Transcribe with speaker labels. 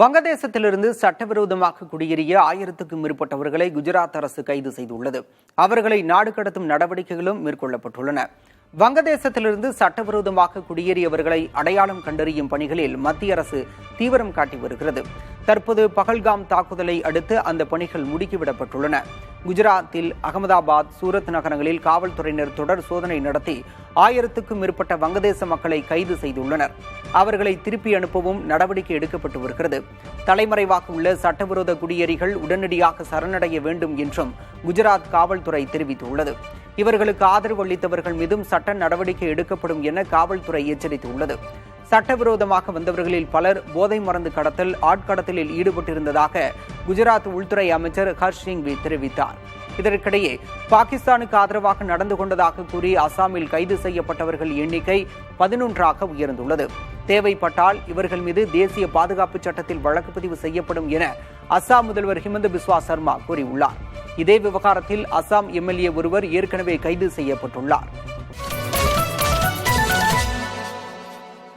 Speaker 1: வங்கதேசத்திலிருந்து சட்டவிரோதமாக குடியேறிய 1000க்கும் மேற்பட்டவர்களை குஜராத் அரசு கைது செய்துள்ளது. அவர்களை நாடு கடத்தும் நடவடிக்கைகளும் மேற்கொள்ளப்பட்டுள்ளன. வங்கதேசத்திலிருந்து சட்டவிரோதமாக குடியேறியவர்களை அடையாளம் கண்டறியும் பணிகளில் மத்திய அரசு தீவிரம் காட்டி வருகிறது. தற்போது பகல்காம் தாக்குதலை அடுத்து அந்த பணிகள் முடுக்கிவிடப்பட்டுள்ளன. குஜராத்தில் அகமதாபாத், சூரத் நகரங்களில் காவல்துறையினர் தொடர் சோதனை நடத்தி 1000க்கும் மேற்பட்ட வங்கதேச மக்களை கைது செய்துள்ளனர். அவர்களை திருப்பி அனுப்பவும் நடவடிக்கை எடுக்கப்பட்டு வருகிறது. தலைமறைவாக உள்ள சட்டவிரோத குடியேறிகள் உடனடியாக சரணடைய வேண்டும் என்றும் குஜராத் காவல்துறை தெரிவித்துள்ளது. இவர்களுக்கு ஆதரவு அளித்தவர்கள் மீதும் சட்ட நடவடிக்கை எடுக்கப்படும் என காவல்துறை எச்சரித்துள்ளது. சட்டவிரோதமாக வந்தவர்களில் பலர் போதை மருந்து கடத்தல், ஆட்கடத்தலில் ஈடுபட்டிருந்ததாக குஜராத் உள்துறை அமைச்சர் ஹர்ஷ் சிங்வி தெரிவித்தார். இதற்கிடையே பாகிஸ்தானுக்கு ஆதரவாக நடந்து கொண்டதாக கூறி அசாமில் கைது செய்யப்பட்டவர்கள் எண்ணிக்கை 11ஆக உயர்ந்துள்ளது. தேவைப்பட்டால் இவர்கள் மீது தேசிய பாதுகாப்பு சட்டத்தில் வழக்கு பதிவு செய்யப்படும் என அசாம் முதல்வர் ஹிமந்த பிஸ்வா சர்மா கூறியுள்ளார். இதே விவகாரத்தில் அசாம் எம்எல்ஏ ஒருவர் ஏற்கனவே கைது செய்யப்பட்டுள்ளார்.